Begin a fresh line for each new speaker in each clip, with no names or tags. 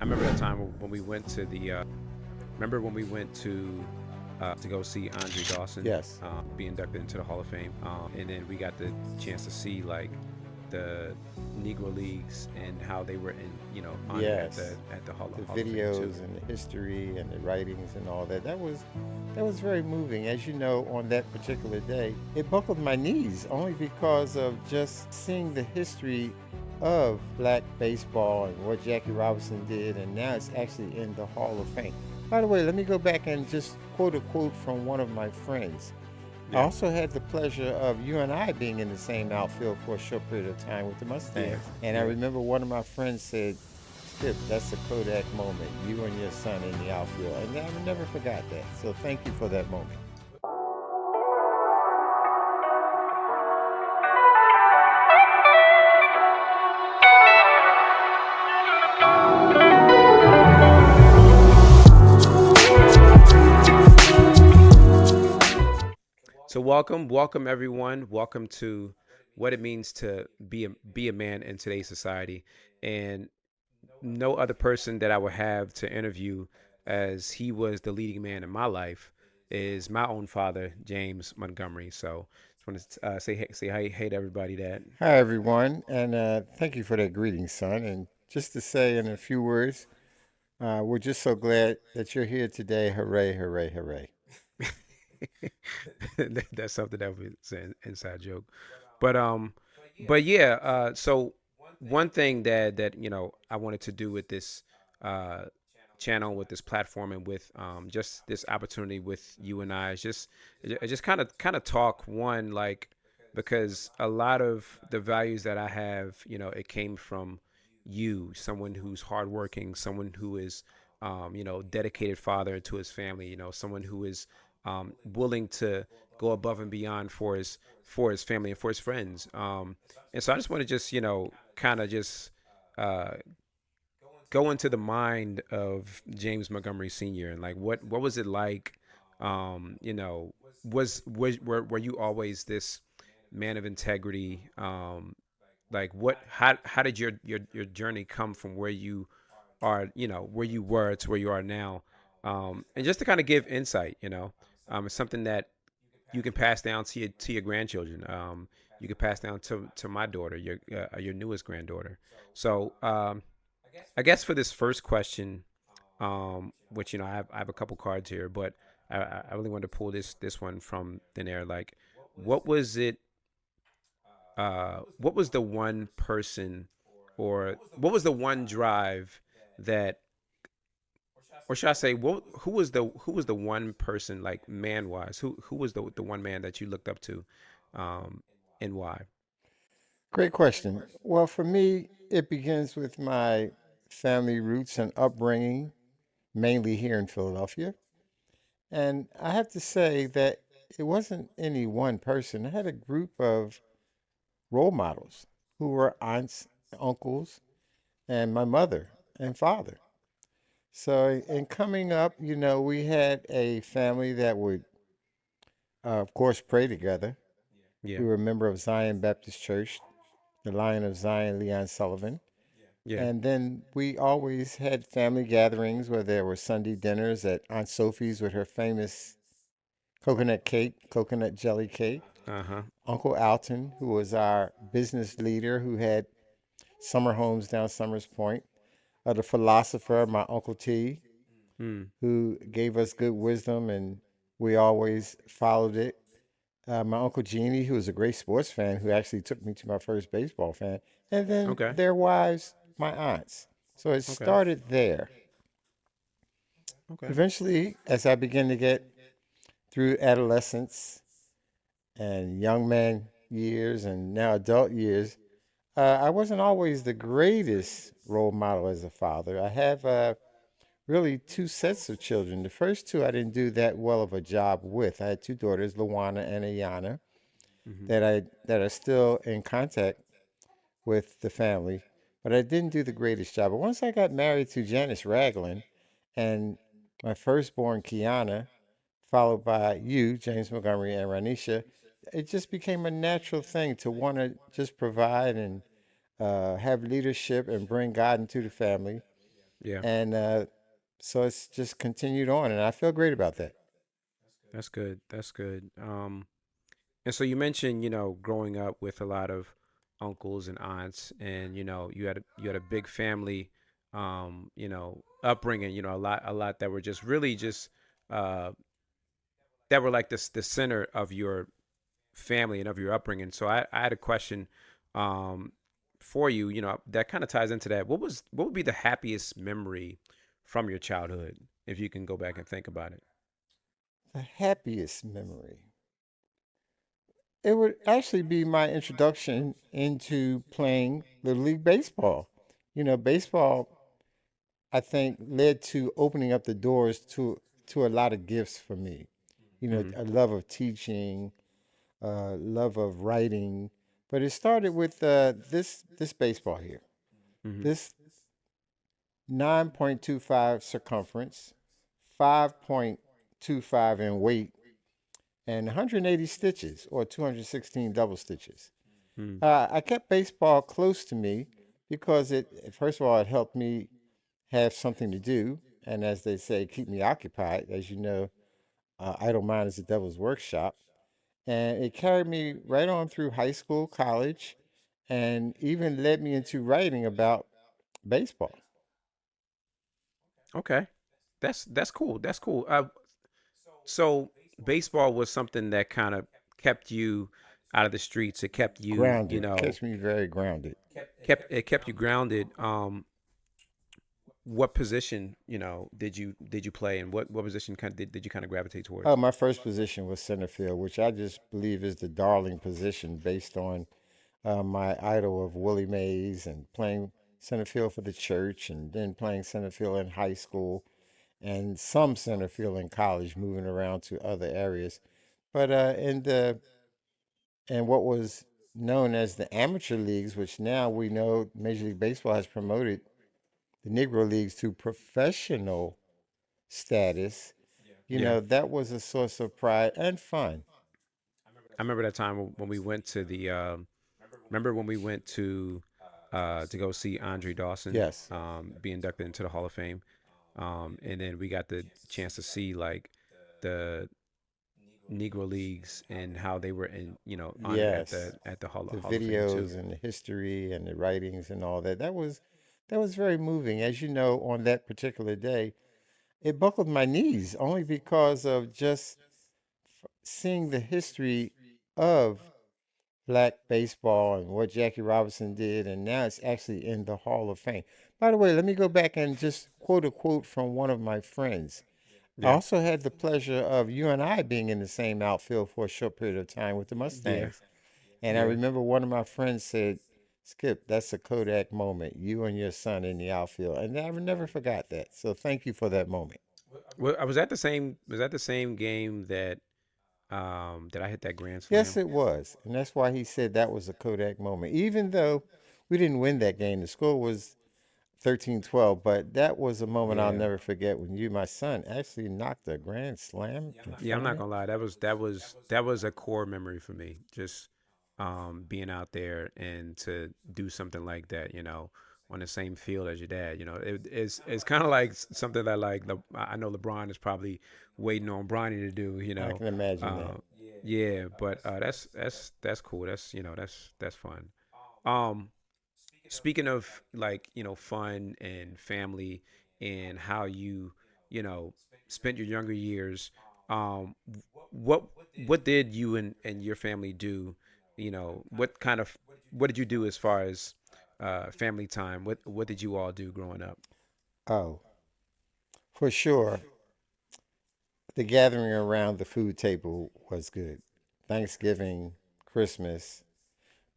I remember that time when we went to remember when we went to go see Andre Dawson
Yes,
be inducted into the Hall of Fame, and then we got the chance to see like the Negro Leagues and how they were honored at the
yes. The
Hall of Fame too.
videos and the history and the writings and all that. That was very moving. As you know, on that particular day, it buckled my knees only because of just seeing the history of black baseball and what Jackie Robinson did, and now it's actually in the Hall of Fame. By the way, let me go back and just quote a quote from one of my friends. I
Yeah,
also had the pleasure of you and I being in the same outfield for a short period of time with the
yeah,
Mustangs. And I
yeah.
remember one of my friends said, Skip, that's a Kodak moment, you and your son in the outfield. And I never forgot that. So thank you for that moment.
So welcome everyone. Welcome to what it means to be a man in today's society. And no other person that I would have to interview, as he was the leading man in my life, is my own father, James Montgomery. So just want to say hey to everybody that.
Hi, everyone. And thank you for that greeting, son. And just to say in a few words, we're just so glad that you're here today. Hooray, hooray, hooray.
That's something that was an inside joke, but but yeah. So one thing that I wanted to do with this uh channel, with this platform, and with just this opportunity with you and I is just kind of talk one, like, because a lot of the values that I have, it came from you, someone who's hardworking, someone who is dedicated father to his family, someone who is willing to go above and beyond for his family and for his friends. And so I just want to just kind of just uh, go into the mind of James Montgomery Sr. and like what was it like? Were you always this man of integrity? Like how did your journey come from where you are, where you were to where you are now? And just to kind of give insight, it's something that you can pass down to your grandchildren. You can pass down to my daughter, your newest granddaughter. So I guess for this first question, which I have a couple cards here, but I really wanted to pull this one from thin air. Like, what was it? What was the one person, or what was the one drive that, or should I say, who was the one person, like, man wise, who was the one man that you looked up to, um, and why?
Great question. Well, for me, it begins with my family roots and upbringing, mainly here in Philadelphia. And I have to say that it wasn't any one person. I had a group of role models who were aunts, uncles, and my mother and father. So, in coming up, we had a family that would, of course, pray together.
Yeah,
We were a member of Zion Baptist Church, the Lion of Zion, Leon Sullivan.
yeah,
And then we always had family gatherings where there were Sunday dinners at Aunt Sophie's with her famous coconut cake, coconut jelly cake.
uh huh,
Uncle Alton, who was our business leader, who had summer homes down Summers Point. The philosopher, my Uncle T,
hmm,
who gave us good wisdom and we always followed it. My Uncle Jeannie, who was a great sports fan, who actually took me to my first baseball fan. And then
okay,
their wives, my aunts. So it
okay,
started there.
okay,
Eventually, as I began to get through adolescence and young man years and now adult years, I wasn't always the greatest role model as a father. I have really two sets of children. The first two I didn't do that well of a job with. I had two daughters, Luana and Ayana,
hmm,
that are still in contact with the family, but I didn't do the greatest job. But once I got married to Janice Ragland and my firstborn Kiana, followed by you, James Montgomery, and Ranisha, it just became a natural thing to want to just provide and have leadership and bring God into the family.
Yeah,
And so it's just continued on, and I feel great about that.
that's good. That's good. And so you mentioned, growing up with a lot of uncles and aunts, and you had a big family, upbringing. A lot that were just really just uh, that were like this the center of your family and of your upbringing. So I had a question um, for you. That kind of ties into that. What would be the happiest memory from your childhood, if you can go back and think about it?
The happiest memory. It would actually be my introduction into playing Little League Baseball. Baseball, I think, led to opening up the doors to a lot of gifts for me.
Hmm.
A love of teaching, love of writing. But it started with this baseball here.
Hmm.
This 9.25 circumference, 5.25 in weight, and 180 stitches or 216 double stitches.
Hmm.
I kept baseball close to me because first of all, it helped me have something to do. And as they say, keep me occupied. As you know, idle mind is the devil's workshop. And it carried me right on through high school, college, and even led me into writing about baseball.
Okay, that's cool. That's cool. So baseball was something that kind of kept you out of the streets. It kept you,
Grounded, kept me very grounded.
kept you grounded. What position, did you play, and what position did you kind of gravitate towards?
My first position was center field, which I just believe is the darling position based on my idol of Willie Mays and playing center field for the church and then playing center field in high school and some center field in college, moving around to other areas. But in what was known as the amateur leagues, which now we know Major League Baseball has promoted the Negro Leagues to professional status,
Yeah,
that was a source of pride and fun.
I remember that time when we went to the. Remember when we went to go see Andre Dawson,
Yes.
be inducted into the Hall of Fame, and then we got the chance to see like the Negro Leagues and how they were honored at
Yes.
the Hall
The
Hall of Fame too.
videos and the history and the writings and all that. That was very moving. As you know, on that particular day, it buckled my knees only because of just seeing the history of black baseball and what Jackie Robinson did, and now it's actually in the Hall of Fame. By the way, let me go back and just quote a quote from one of my friends. I
Yeah,
also had the pleasure of you and I being in the same outfield for a short period of time with the
yeah,
Mustangs. And I
yeah.
remember one of my friends said, Skip, that's a Kodak moment, you and your son in the outfield. And I never forgot that. So thank you for that moment.
Well, I was at the same game that I hit that grand
Yes,
slam.
it was. And that's why he said that was a Kodak moment. Even though we didn't win that game, the score was 13-12, but that was a moment I'll
Yeah,
never forget when you, my son, actually knocked a grand slam in
yeah. I'm
front of
not
me.
gonna lie. That was a core memory for me. Just being out there and to do something like that. On the same field as your dad. It's kind of like something that like I know LeBron is probably waiting on Bronny to do.
I can imagine that.
Yeah, but that's cool. That's fun. Um, Speaking of like fun and family and how you know spent your younger years, what what did you and your family do? What did you do as far as family time? What did you all do growing up?
Oh, for sure. The gathering around the food table was good. Thanksgiving, Christmas,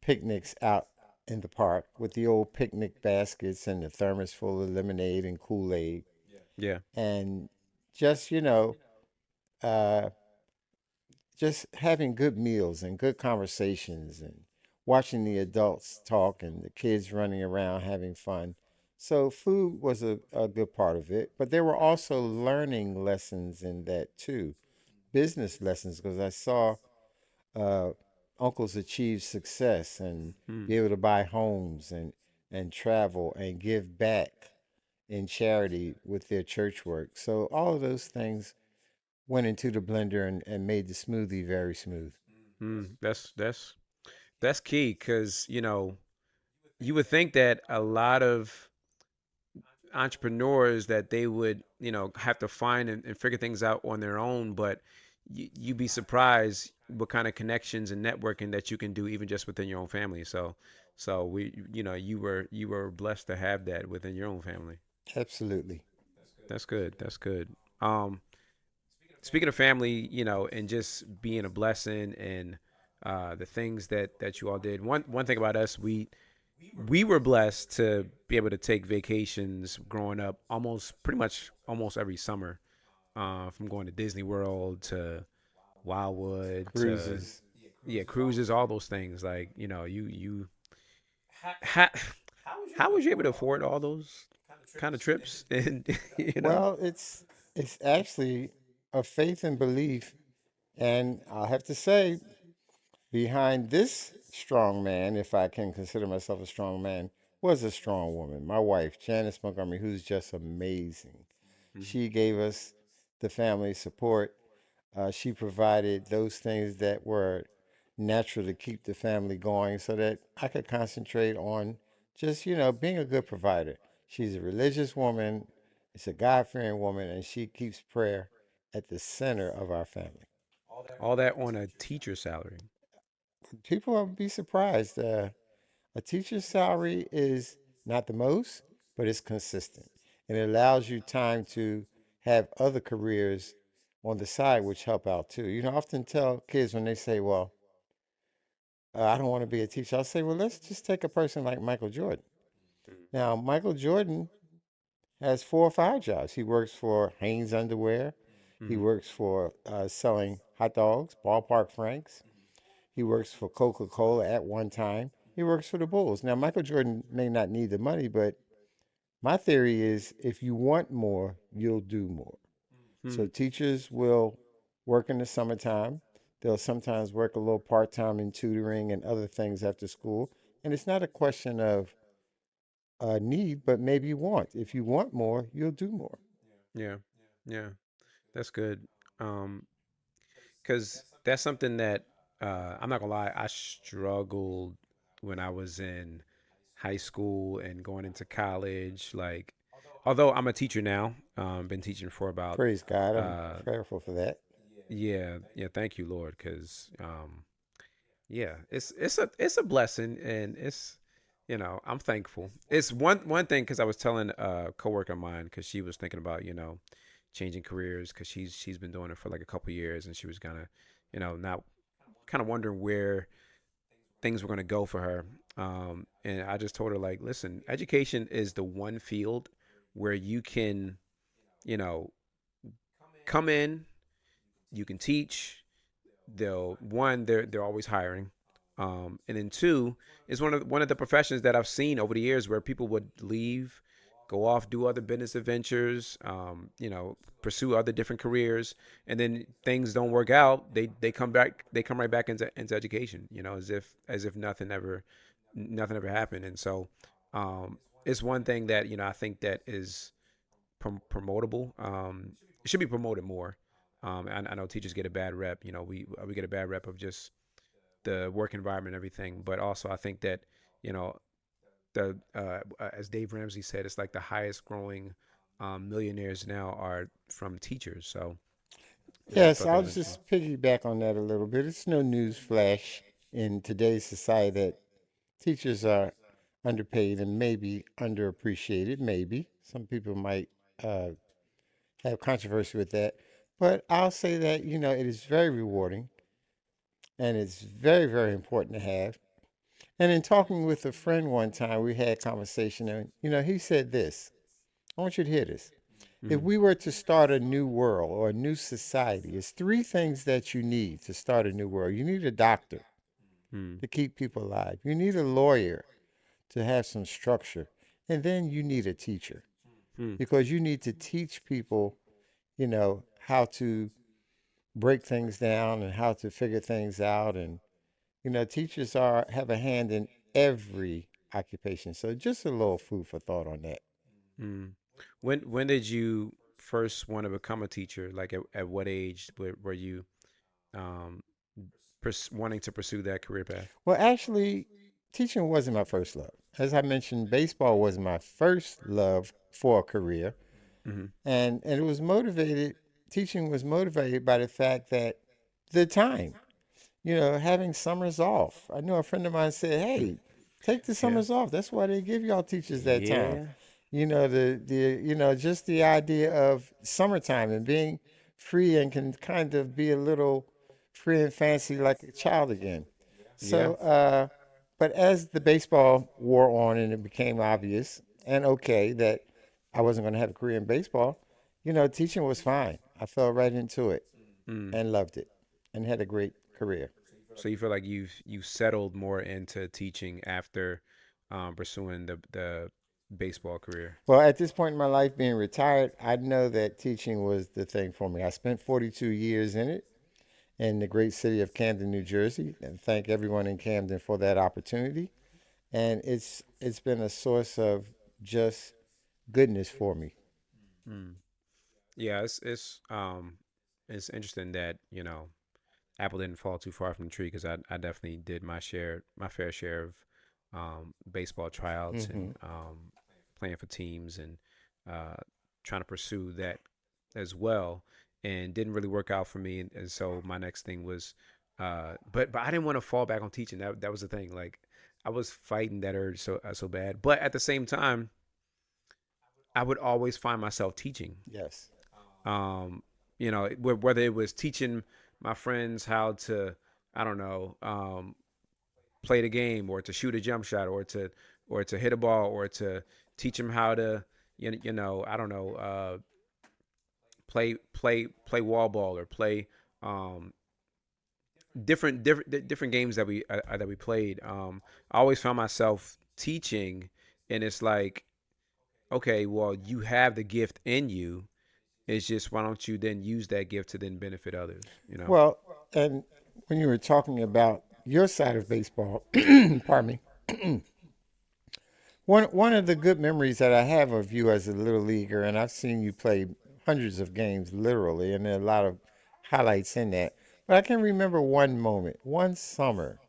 picnics out in the park with the old picnic baskets and the thermos full of lemonade and Kool-Aid,
Yeah.
and just, uh, just having good meals and good conversations and watching the adults talk and the kids running around having fun. So food was a good part of it, but there were also learning lessons in that too, business lessons, because I saw uh, uncles achieve success and
Hmm.
be able to buy homes and travel and give back. in charity with their church work. So all of those things went into the blender and made the smoothie very smooth.
That's key because you would think that a lot of entrepreneurs that they would have to find and figure things out on their own, but you'd be surprised what kind of connections and networking that you can do even just within your own family. So we you were blessed to have that within your own family.
Absolutely.
That's good. That's good. um Speaking of family, and just being a blessing, and the things that you all did. One thing about us, we were blessed to be able to take vacations growing up, almost pretty much almost every summer, from going to Disney World to Wildwood to,
Cruises.
yeah, cruises, all those things. Like, you how, how was you able to afford all those kind of trips? And
Well, it's actually a faith and belief, and I have to say, behind this strong man, if I can consider myself a strong man, was a strong woman. My wife, Janice Montgomery, who's just amazing.
Mhm.
She gave us the family support. She provided those things that were natural to keep the family going so that I could concentrate on just, being a good provider. She's a religious woman, it's a God fearing woman, and she keeps prayer at the center of our family.
All that on a teacher salary.
People will be surprised. A teacher's salary is not the most, but it's consistent. And it allows you time to have other careers on the side, which help out too. I often tell kids when they say, well, I don't want to be a teacher, I'll say, well, let's just take a person like Michael Jordan. Now, Michael Jordan has 4 or 5 jobs. He works for Hanes Underwear. He
Mm-hmm.
works for selling hot dogs, Ballpark Franks. He works for Coca Cola at one time. He works for the Bulls. Now, Michael Jordan may not need the money, but my theory is if you want more, you'll do more. So
Hmm.
teachers will work in the summertime. They'll sometimes work a little part time in tutoring and other things after school. And it's not a question of need, but maybe want. If you want more, you'll do more.
Yeah. Yeah. That's good. Because that's something that, I'm not gonna lie, I struggled when I was in high school and going into college. Like, although I'm a teacher now, been teaching for about,
Praise God. I'm
uh,
prayerful for that.
yeah, yeah. Thank you, Lord, because, yeah, it's a blessing, and I'm thankful. It's one thing because I was telling a coworker of mine because she was thinking about changing careers because she's been doing it for like a couple years, and she was gonna not kind of wondering where things were gonna go for her. And I just told her, like, listen, education is the one field where you can you know come in, you can teach. They're always hiring, and then two is one of the professions that I've seen over the years where people would leave, go off, do other business adventures, pursue other different careers, and then things don't work out. They come right back into education, as if nothing ever happened. And so, it's one thing that I think that is promotable. It should be promoted more. I know teachers get a bad rep. We get a bad rep of just the work environment and everything. But also, I think that you know the as Dave Ramsey said, it's like the highest growing millionaires now are from teachers. So yeah, I
Yes,
thought that
I'll
was interesting.
just piggyback on that a little bit. It's no news flash in today's society that teachers are underpaid and maybe underappreciated. Maybe some people might uh, have controversy with that, but I'll say that it is very rewarding and it's very, very important to have. And in talking with a friend one time, we had a conversation, and he said this. I want you to hear this. If
Mm-hmm.
we were to start a new world or a new society, it's three things that you need to start a new world. You need a doctor to keep people alive. You need a lawyer to have some structure. And then you need a teacher
Mm-hmm.
because you need to teach people, how to break things down and how to figure things out. And, teachers have a hand in every occupation. So just a little food for thought on that.
Mm-hmm. When did you first want to become a teacher? Like at what age were you um, wanting to pursue that career path?
Well, actually, teaching wasn't my first love. As I mentioned, baseball was my first love for a career.
Hmm.
And it was motivated, teaching was motivated by the fact that the time, having summers off. I know a friend of mine said, "Hey, take the
Yeah.
summers off. That's why they give y'all teachers that time."
Yeah.
Just the idea of summertime and being free and can kind of be a little free and fancy like a child again.
Yeah.
So, but as the baseball wore on and it became obvious and okay that I wasn't going to have a career in baseball, teaching was fine. I fell right into it
Mm.
and loved it and had a great career.
So you feel like you've settled more into teaching after pursuing the baseball career.
Well, at this point in my life, being retired, I know that teaching was the thing for me. I spent 42 years in it in the great city of Camden, New Jersey, and thank everyone in Camden for that opportunity. And it's been a source of just goodness for me.
Mm. Yeah, it's interesting that apple didn't fall too far from the tree because I definitely did my fair share of baseball tryouts
Hmm.
and playing for teams and uh, trying to pursue that as well, and didn't really work out for me. And so my next thing was, but I didn't want to fall back on teaching. That was the thing. Like I was fighting that urge so bad, but at the same time, I would always find myself teaching.
Yes.
Um, whether it was teaching my friends how to, I don't know, play the game or to shoot a jump shot or to hit a ball or to teach them how to, I don't know, play wall ball or play um, different games that we played. I always found myself teaching, and it's like, okay, well, you have the gift in you. It's just why don't you then use that gift to then benefit others?
Well, and when you were talking about your side of baseball, pardon me, one of the good memories that I have of you as a little leaguer, and I've seen you play hundreds of games literally, and there are a lot of highlights in that. But I can remember one moment, one summer,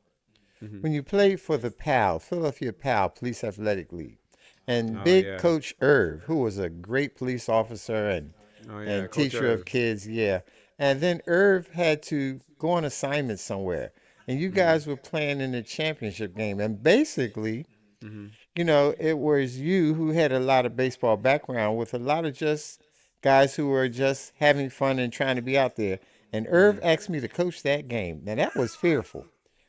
Hmm.
when you played for the PAL, Philadelphia PAL Police Athletic League, and
Oh
big
yeah.
Coach Irv, who was a great police officer
Oh yeah,
and
Coach
teacher of
Irv.
kids, yeah. And then Irv had to go on assignment somewhere, and you
Hmm.
guys were playing in the championship game, and basically
Hmm.
it was you who had a lot of baseball background with a lot of just guys who were just having fun and trying to be out there. And Irv
Hmm.
asked me to coach that game. Now that was fearful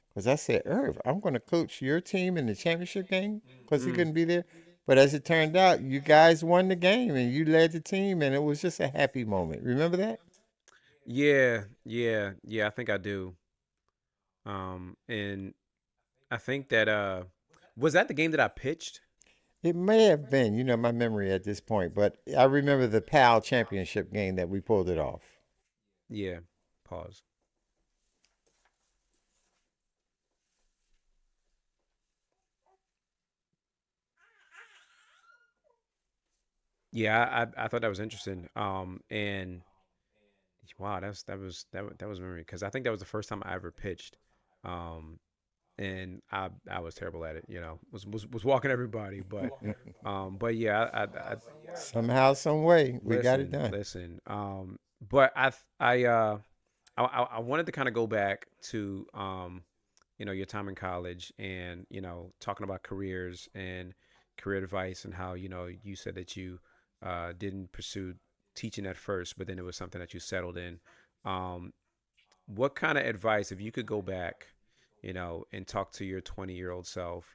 because I said, Irv, I'm going to coach your team in the championship game because he
Mm.
couldn't be there. But as it turned out, you guys won the game and you led the team, and it was just a happy moment. Remember that?
Yeah, yeah, yeah. I think I do. And I think that was that the game that I pitched?
It may have been, my memory at this point, but I remember the PAL championship game that we pulled it off.
Yeah. Pause. Yeah, I thought that was interesting. And wow, that was memory because I think that was the first time I ever pitched. Um, and I was terrible at it. Was walking everybody, but yeah,
Somehow, some way, we got it
listen,
done.
listen. But I wanted to kind of go back to your time in college and talking about careers and career advice and how you said that you didn't pursue teaching at first, but then it was something that you settled in. Um, what kind of advice, if you could go back, and talk to your 20-year-old self,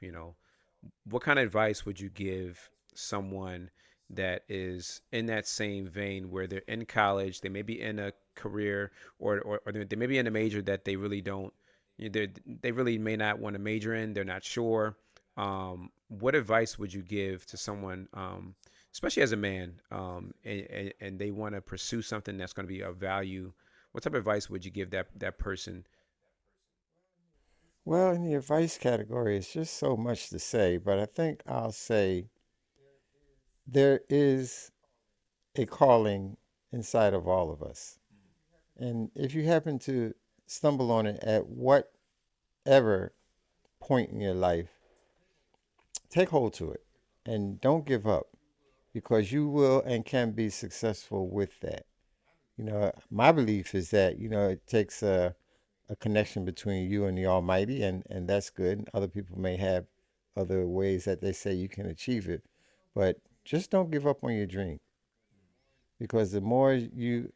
what kind of advice would you give someone that is in that same vein where they're in college, they may be in a career or they may be in a major that they really don't, they really may not want to major in, they're not sure. What advice would you give to someone, especially as a man, and they want to pursue something that's going to be of value? What type of advice would you give that person?
Well, in the advice category, it's just so much to say, but I think I'll say there is a calling inside of all of us. And if you happen to stumble on it at whatever point in your life, take hold to it and don't give up because you will and can be successful with that. My belief is that, it takes a connection between you and the Almighty, and that's good. And other people may have other ways that they say you can achieve it, but just don't give up on your dream because the more you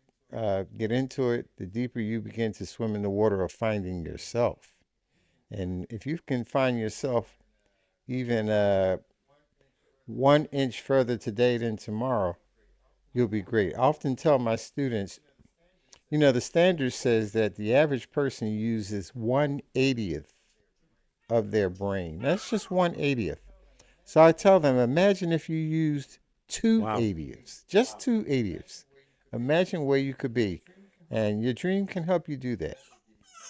get into it, the deeper you begin to swim in the water of finding yourself. And if you can find yourself even 1 inch further today than tomorrow, you'll be great. I often tell my students, the standard says that the average person uses 1/80th of their brain. That's just 1/80th. So I tell them, imagine if you used two
Wow.
80ths, just 2/80ths. Imagine where you could be. And your dream can help you do that.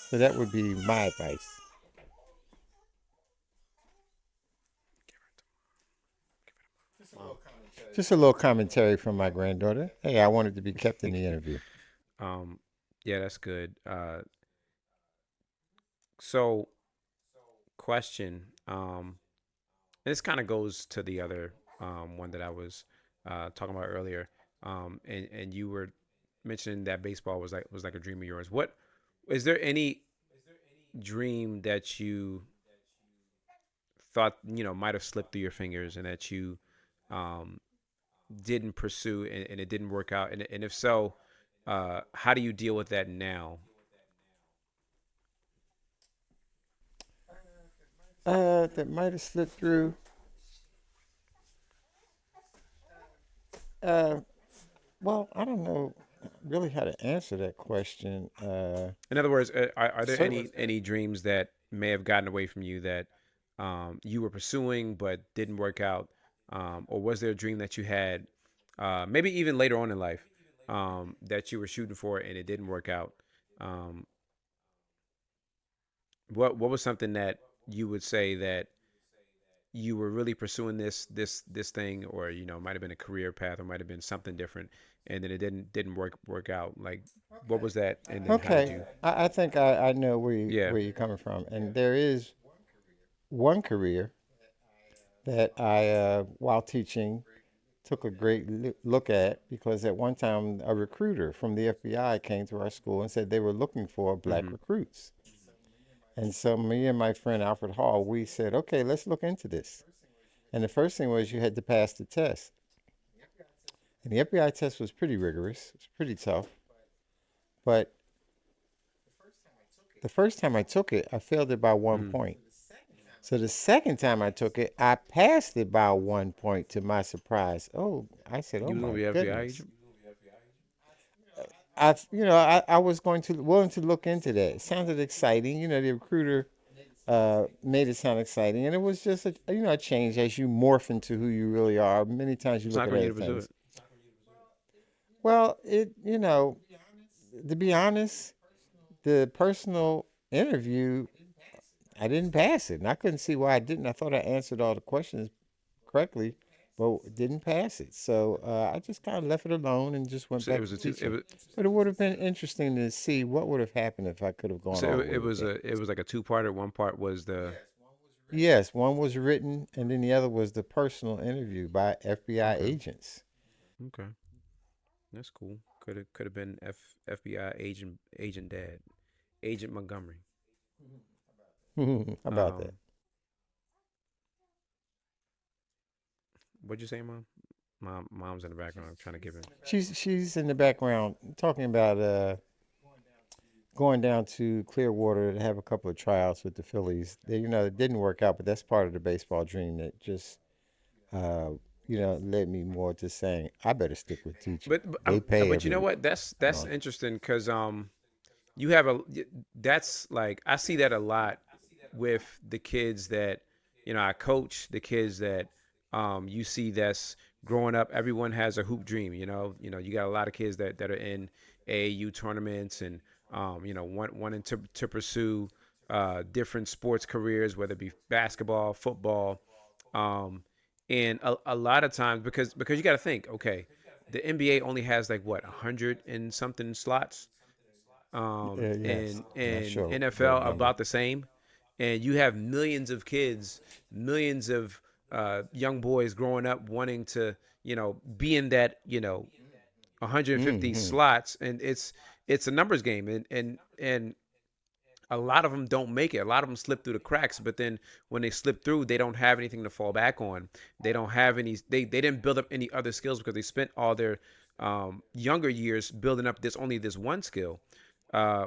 So that would be my advice.
Wow.
Just a little commentary from my granddaughter. Hey, I wanted to be kept in the interview.
um, yeah, that's good. So question. This kind of goes to the other one that I was talking about earlier. And you were mentioning that baseball was like a dream of yours. What is there any dream that you thought might have slipped through your fingers and that you um, didn't pursue and it didn't work out? And if so, how do you deal with that now?
That might have slipped through. Uh, well, I don't know really how to answer that question.
In other words, are there
Certainly.
any dreams that may have gotten away from you that you were pursuing but didn't work out, or was there a dream that you had, maybe even later on in life, that you were shooting for and it didn't work out? Um, what was something that you would say that you were really pursuing this thing, or might have been a career path, or might have been something different, and then it didn't work out? Like, what was that, and then how did
Okay,
you?
I think I know
Yeah.
where you're coming from, and there is one career that I, while teaching, took a great look at because at one time a recruiter from the FBI came to our school and said they were looking for black
Mm-hmm.
recruits. And so me and my friend Alfred Hall, we said, okay, let's look into this. And the first thing was you had to pass the test. And the FBI test was pretty rigorous. It was pretty tough. But the first time I took it, I failed it by one
Mm-hmm.
point. So the second time I took it, I passed it by 1 point to my surprise. Oh, I said, oh
You was gonna
my
be FBI
goodness.
agent.
I was going to willing to look into that. It sounded exciting. The recruiter made it sound exciting, and it was just a change as you morph into who you really are. Many times you
What's
look
not
at
gonna you
other
to pursue
things.
it?
Well, to be honest, the personal interview, I didn't pass it, and I couldn't see why I didn't. I thought I answered all the questions correctly, but didn't pass it. So I just kind of left it alone and just went
So it
back
was
to
a two. It
teaching.
was
But it would have been interesting to see what would have happened if I could have gone
so
all the
it
way with
was
that.
like a two-parter. One part was the
Yes, one was written, and then the other was the personal interview by FBI
okay.
agents.
Okay, that's cool. Could have been FBI agent dad, Agent Montgomery.
How about that?
Um, what'd you say, mom? Mom's in the background. I'm trying to give him.
She's in the background talking about going down to Clearwater to have a couple of tryouts with the Phillies. It didn't work out, but that's part of the baseball dream that just uh, led me more to saying I better stick with teaching. They pay
But you know
every
what? That's
month.
interesting because you have that's like I see that a lot with the kids that I coach, the kids that you see that's growing up. Everyone has a hoop dream. You got a lot of kids that are in AAU tournaments and wanting to pursue different sports careers, whether it be basketball, football, um, and a lot of times because you got to think, okay. the NBA only has like what 100 and something slots,
Yes, not
and
sure
NFL
what number.
about the same, and you have millions of kids, millions of young boys growing up wanting to be in that 150
Hmm.
slots, and it's a numbers game, and a lot of them don't make it. A lot of them slip through the cracks, but then when they slip through, they don't have anything to fall back on. They don't have any. They didn't build up any other skills because they spent all their younger years building up this one skill.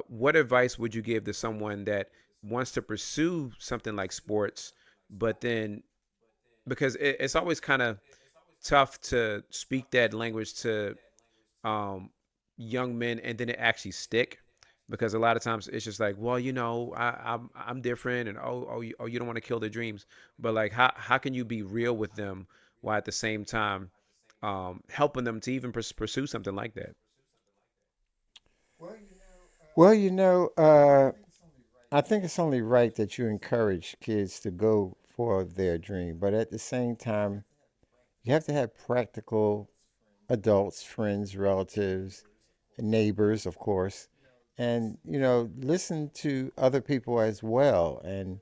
What advice would you give to someone that wants to pursue something like sports, but then because it's always kind of tough to speak that language to um, young men and then it actually stick because a lot of times it's just like, well, I'm different, and you don't want to kill their dreams, but like how can you be real with them while at the same time helping them to even pursue something like that?
Well, I think it's only right that you encourage kids to go for their dream, but at the same time, you have to have practical adults, friends, relatives, neighbors, of course, and listen to other people as well. And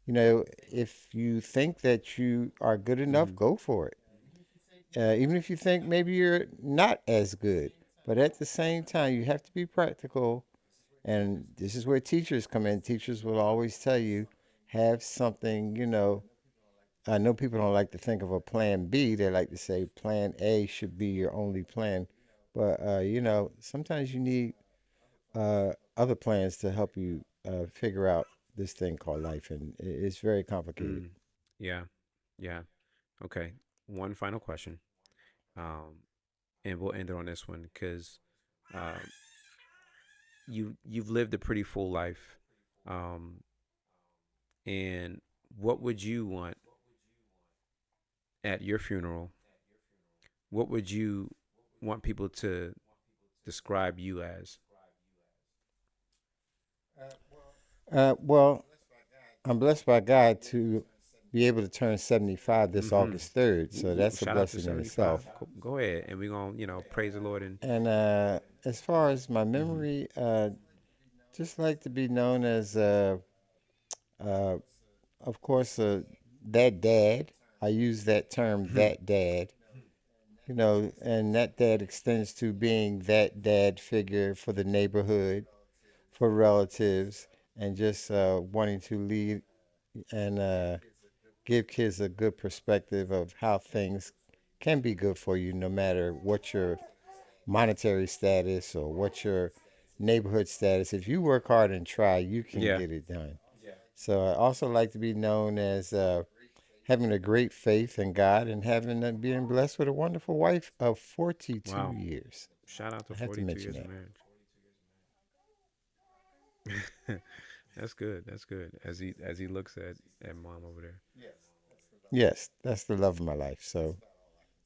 if you think that you are good enough,
Hmm.
go for it. Even if you think maybe you're not as good, but at the same time, you have to be practical. And this is where teachers come in. Teachers will always tell you have something. I know people don't like to think of a plan B. They like to say plan A should be your only plan. But, sometimes you need other plans to help you figure out this thing called life. And it's very complicated.
Mm, yeah, yeah. Okay. One final question, um, and we'll end it on this one because uh, you've lived a pretty full life, um, and what would you want at your funeral? What would you want people to describe you as?
Well, I'm blessed by God to be able to turn 75 this
Mm-hmm.
August 3rd. So
Ooh,
that's a
shout out to
blessing in
75.
itself.
Go ahead, and we're gonna praise the Lord and.
And as far as my
Mm-hmm.
memory, just like to be known as, uh, of course, that dad. I use that term,
Mm-hmm.
that dad. And that dad extends to being that dad figure for the neighborhood, for relatives, and just wanting to lead and give kids a good perspective of how things can be good for you, no matter what your monetary status or what your neighborhood status. If you work hard and try, you can
Yeah.
get it done. So I also like to be known as having a great faith in God and having being blessed with a wonderful wife of 42
Wow.
years.
Shout out to
I have to
42
mention
years of
that.
marriage. That's good. That's good. As he looks at mom over there.
Yes, that's the love of my life. So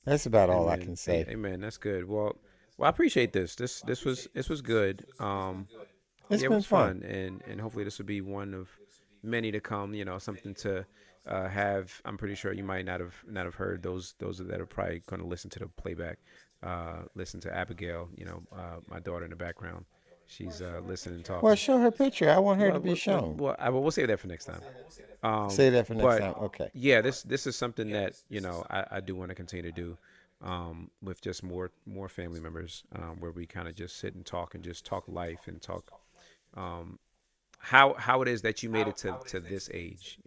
that's about all I
Amen.
can say.
Amen. That's good. Well, I appreciate this. This was good.
It's
Yeah, it
been
was
fun.
fun, and hopefully this will be one of many to come. Something to have. I'm pretty sure you might not have heard those that are probably going to listen to the playback. Listen to Abigail. My daughter in the background. She's listening and
Well,
talking.
show her picture. I want her to
Well,
be
well, well,
shown.
well, we'll save that for next time.
Say that for next
But
time. Okay.
yeah, this is something that I do want to continue to do with just more family members, where we kind of just sit and talk and just talk life and talk um, how it is that you made it to this age,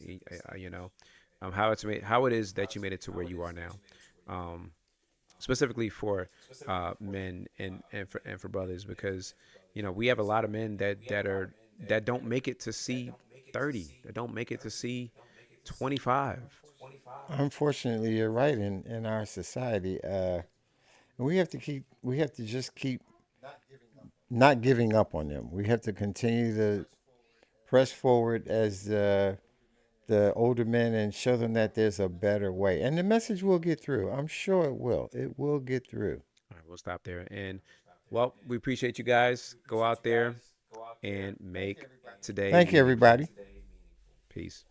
how it is that you made it to where you are now, um, specifically for men and for brothers, because we have a lot of men that don't make it to see 30, that don't make it to see 25.
Unfortunately, you're right. In our society, we have to just keep not giving up on them. We have to continue to press forward as the older men and show them that there's a better way. And the message will get through. I'm sure it will. It will get through.
All right, we'll stop there. And well, we appreciate you guys. Go out there and make today
Thank you,
meaningful.
everybody.
Peace.